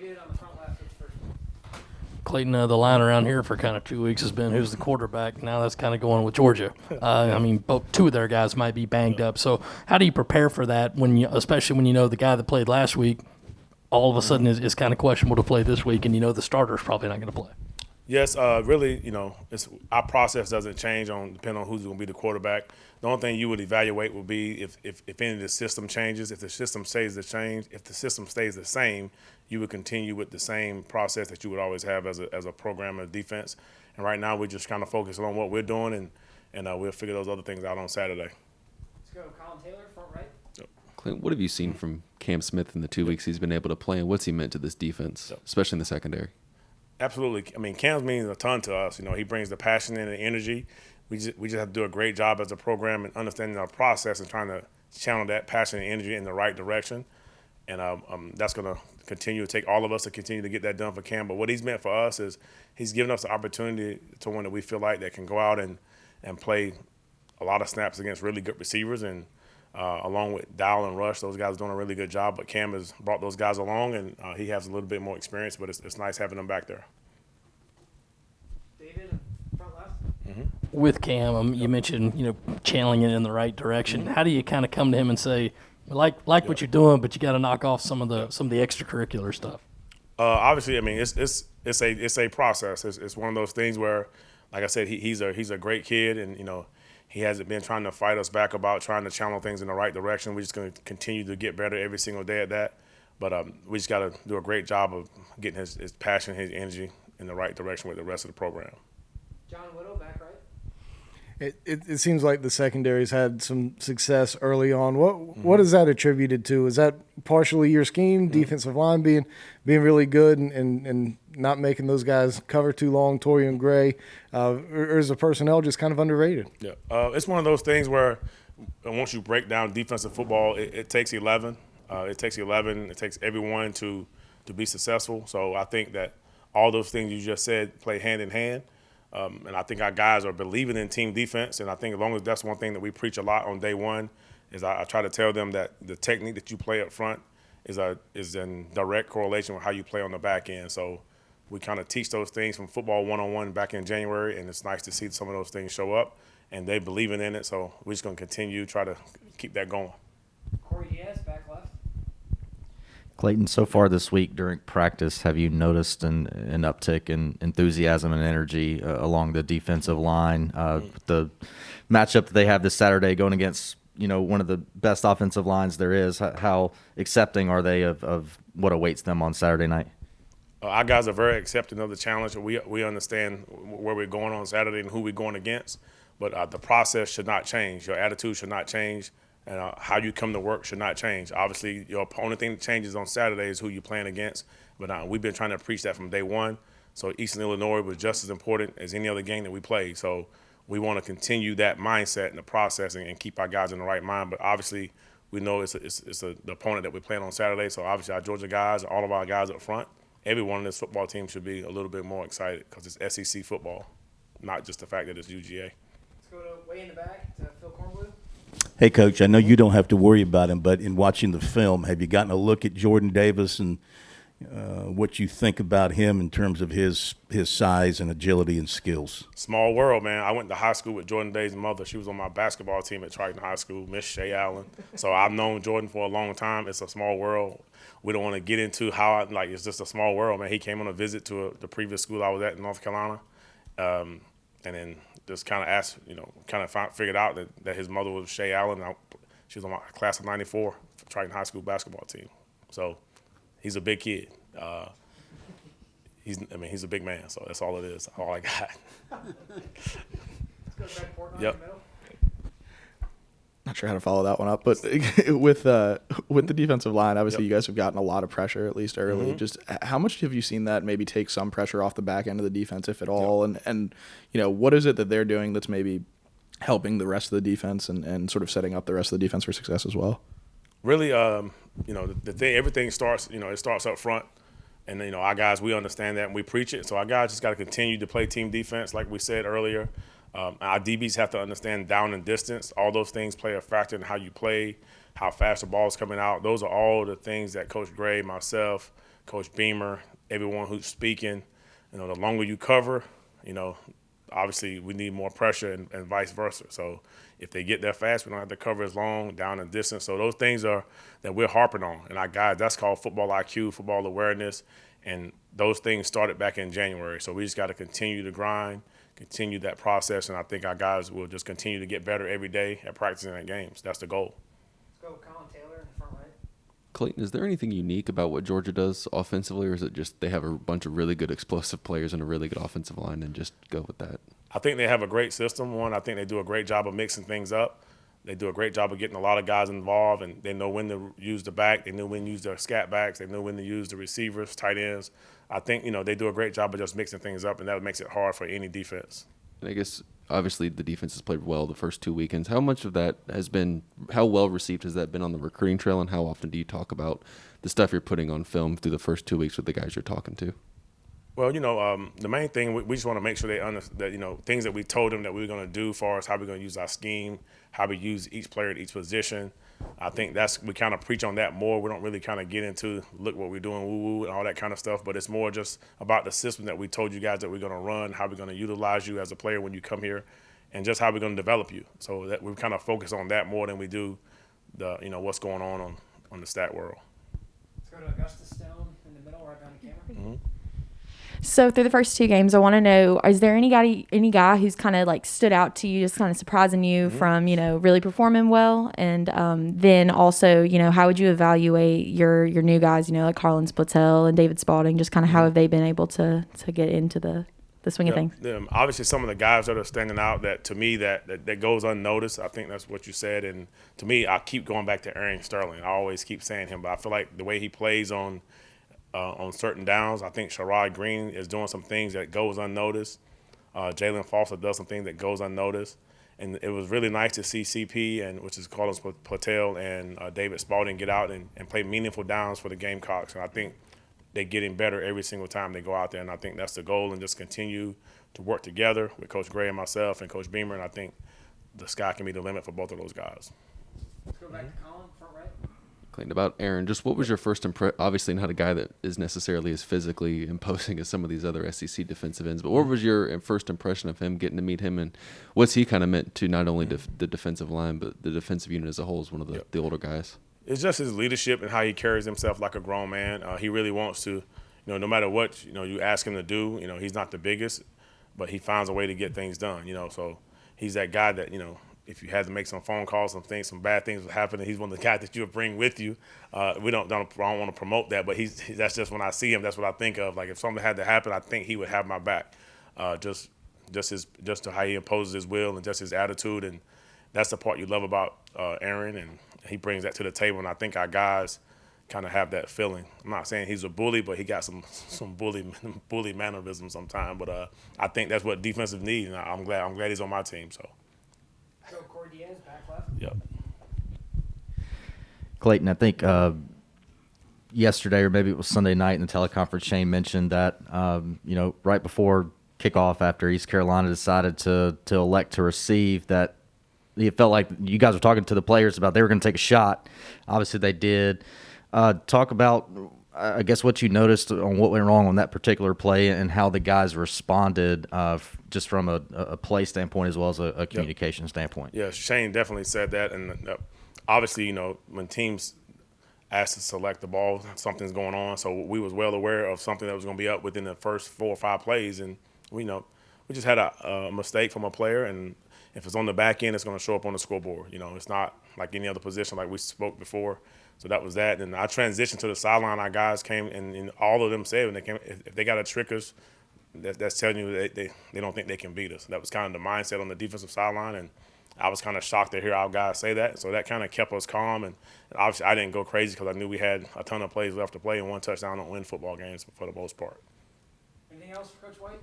David on the front left is first. Clayton, the line around here for kind of 2 weeks has been who's the quarterback. Now that's kind of going with Georgia. I mean, both two of their guys might be banged up. So how do you prepare for that especially when you know the guy that played last week all of a sudden is kind of questionable to play this week, and you know the starter's probably not going to play? Yes, really, our process doesn't change depending on who's going to be the quarterback. The only thing you would evaluate would be if any of the system changes. If the system stays the same, you would continue with the same process that you would always have as a program of defense. And right now, we're just kind of focusing on what we're doing, and we'll figure those other things out on Saturday. Let's go, Colin Taylor, front right. Clint, what have you seen from Cam Smith in the 2 weeks he's been able to play, and what's he meant to this defense, especially in the secondary? Absolutely. I mean, Cam means a ton to us. He brings the passion and the energy. We just have to do a great job as a program and understanding our process and trying to channel that passion and energy in the right direction. And that's going to continue to take all of us to continue to get that done for Cam. But what he's meant for us is he's given us the opportunity to one that we feel like that can go out and play a lot of snaps against really good receivers. And along with Dowell and Rush, those guys are doing a really good job. But Cam has brought those guys along, and he has a little bit more experience. But it's nice having them back there. David, front left. With Cam, you mentioned channeling it in the right direction. How do you kind of come to him and say, like what you're doing, but you got to knock off some of the extracurricular stuff? Obviously, I mean it's a process. It's one of those things where, like I said, he's a great kid, and he hasn't been trying to fight us back about trying to channel things in the right direction. We're just going to continue to get better every single day at that. But we just got to do a great job of getting his passion, his energy in the right direction with the rest of the program. John Whittle, back right. It seems like the secondary's had some success early on. What is that attributed to? Is that partially your scheme, defensive line being really good and not making those guys cover too long, Torian Gray, or is the personnel just kind of underrated? Yeah, it's one of those things where once you break down defensive football, it takes 11. It takes 11. It takes everyone to be successful. So I think that all those things you just said play hand in hand. And I think our guys are believing in team defense, and I think as long as that's one thing that we preach a lot on day one, is I try to tell them that the technique that you play up front is in direct correlation with how you play on the back end. So we kind of teach those things from football 1-on-1 back in January, and it's nice to see some of those things show up, and they believing in it. So we're just going to continue to try to keep that going. Corey Diaz, back left. Clayton, so far this week during practice, have you noticed an uptick in enthusiasm and energy along the defensive line? The matchup that they have this Saturday going against, one of the best offensive lines there is, how accepting are they of what awaits them on Saturday night? Our guys are very accepting of the challenge. We understand where we're going on Saturday and who we're going against, but the process should not change. Your attitude should not change. And how you come to work should not change. Obviously, your only thing that changes on Saturday is who you're playing against. But we've been trying to preach that from day one. So Eastern Illinois was just as important as any other game that we played. So we want to continue that mindset and the process and keep our guys in the right mind. But obviously, we know it's the opponent that we're playing on Saturday. So obviously, our Georgia guys, all of our guys up front, everyone on this football team should be a little bit more excited because it's SEC football, not just the fact that it's UGA. Let's go to way in the back to Phil Cornblue. Hey, Coach, I know you don't have to worry about him, but in watching the film, have you gotten a look at Jordan Davis and what you think about him in terms of his size and agility and skills? Small world, man. I went to high school with Jordan Davis' mother. She was on my basketball team at Triton High School, Miss Shay Allen. So I've known Jordan for a long time. It's a small world. We don't want to get into how it's just a small world, man. He came on a visit to the previous school I was at in North Carolina, and then just kind of figured out that his mother was Shay Allen. She was on my class of '94 Triton High School basketball team. So he's a big kid. He's a big man. So that's all it is. All I got. Let's go to Greg Portnoy Yep. in the middle. Not sure how to follow that one up, but with the defensive line, obviously you guys have gotten a lot of pressure, at least early. Just how much have you seen that maybe take some pressure off the back end of the defense, if at all? And what is it that they're doing that's maybe helping the rest of the defense and sort of setting up the rest of the defense for success as well? Really, the thing, everything starts, it starts up front. And, our guys, we understand that and we preach it. So our guys just got to continue to play team defense, like we said earlier. Our DBs have to understand down and distance. All those things play a factor in how you play, how fast the ball's coming out. Those are all the things that Coach Gray, myself, Coach Beamer, everyone who's speaking. The longer you cover, obviously we need more pressure and vice versa. So if they get there fast, we don't have to cover as long, down and distance. So those things are that we're harping on. And our guys, that's called football IQ, football awareness. And those things started back in January. So we just got to continue to grind, continue that process. And I think our guys will just continue to get better every day at practicing at games. That's the goal. Let's go Colin Taylor in the front right. Clayton, is there anything unique about what Georgia does offensively, or is it just they have a bunch of really good explosive players and a really good offensive line and just go with that? I think they have a great system. One, I think they do a great job of mixing things up. They do a great job of getting a lot of guys involved, and they know when to use the back. They know when to use their scat backs. They know when to use the receivers, tight ends. I think, they do a great job of just mixing things up, and that makes it hard for any defense. And I guess, obviously, the defense has played well the first 2 weekends. How much of that has been – how well received has that been on the recruiting trail, and how often do you talk about the stuff you're putting on film through the first 2 weeks with the guys you're talking to? Well, the main thing, we just want to make sure they understand that, things that we told them that we were going to do as far as how we're going to use our scheme, how we use each player at each position. I think we kind of preach on that more. We don't really kind of get into look what we're doing, woo-woo, and all that kind of stuff. But it's more just about the system that we told you guys that we're going to run, how we're going to utilize you as a player when you come here, and just how we're going to develop you. So that we kind of focus on that more than we do what's going on the stat world. Let's go to Augustus Stone in the middle, right behind the camera. Mm-hmm. So through the first two games, I want to know, is there any guy who's kind of like stood out to you, just kind of surprising you from, really performing well? And then also, how would you evaluate your new guys, like Harlan Splittell and David Spalding, just kind of how have they been able to get into the swing of things? Obviously, some of the guys that are standing out that to me that goes unnoticed, I think that's what you said. And to me, I keep going back to Aaron Sterling. I always keep saying him, but I feel like the way he plays on certain downs, I think Sherrod Green is doing some things that goes unnoticed. Jalen Foster does some things that goes unnoticed. And it was really nice to see CP, which is Carlos Patel, and David Spalding get out and play meaningful downs for the Gamecocks. And I think they're getting better every single time they go out there. And I think that's the goal, and just continue to work together with Coach Gray and myself and Coach Beamer. And I think the sky can be the limit for both of those guys. Let's go back to Colin, front right. Clayton, about Aaron, just what was your first impression? Obviously not a guy that is necessarily as physically imposing as some of these other SEC defensive ends, but what was your first impression of him, getting to meet him, and what's he kind of meant to not only the defensive line but the defensive unit as a whole as one of the older guys? It's just his leadership and how he carries himself like a grown man. He really wants to, no matter what, you ask him to do, he's not the biggest, but he finds a way to get things done, so he's that guy that, if you had to make some phone calls, some bad things would happen, and he's one of the guys that you would bring with you. I don't want to promote that, but that's just when I see him, that's what I think of. Like if something had to happen, I think he would have my back. Just to how he imposes his will and just his attitude, and that's the part you love about Aaron, and he brings that to the table. And I think our guys kind of have that feeling. I'm not saying he's a bully, but he got some bully mannerisms sometimes. But I think that's what defensive needs, and I'm glad he's on my team. So. Go Corey Diaz, back left. Yep. Clayton, I think yesterday or maybe it was Sunday night in the teleconference, Shane mentioned that, right before kickoff after East Carolina decided to elect to receive, that it felt like you guys were talking to the players about they were going to take a shot. Obviously they did. Talk about, I guess, what you noticed on what went wrong on that particular play and how the guys responded just from a play standpoint as well as a communication standpoint. Yeah, Shane definitely said that. And obviously, when teams ask to select the ball, something's going on. So we was well aware of something that was going to be up within the first 4 or 5 plays. And, we just had a mistake from a player. And if it's on the back end, it's going to show up on the scoreboard. It's not like any other position like we spoke before. So that was that. And I transitioned to the sideline. Our guys came, and all of them said when they came, if they got to trick us, that's telling you they don't think they can beat us. That was kind of the mindset on the defensive sideline. And I was kind of shocked to hear our guys say that. So that kind of kept us calm. And obviously I didn't go crazy because I knew we had a ton of plays left to play, and 1 touchdown don't win football games for the most part. Anything else for Coach White?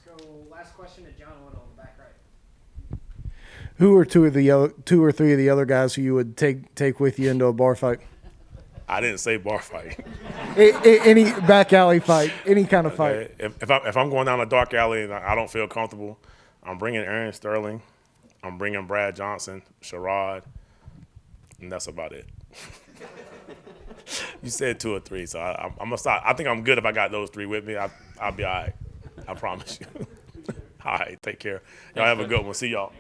Let's go last question to John Woodall in the back right. Who are 2 or 3 of the other guys who you would take with you into a bar fight? I didn't say bar fight. Any back alley fight, any kind of fight. If I'm going down a dark alley and I don't feel comfortable, I'm bringing Aaron Sterling, I'm bringing Brad Johnson, Sherrod, and that's about it. You said 2 or 3, so I'm gonna stop. I think I'm good if I got those 3 with me. I'll be all right. I promise you. All right, take care. Y'all have a good one. See y'all.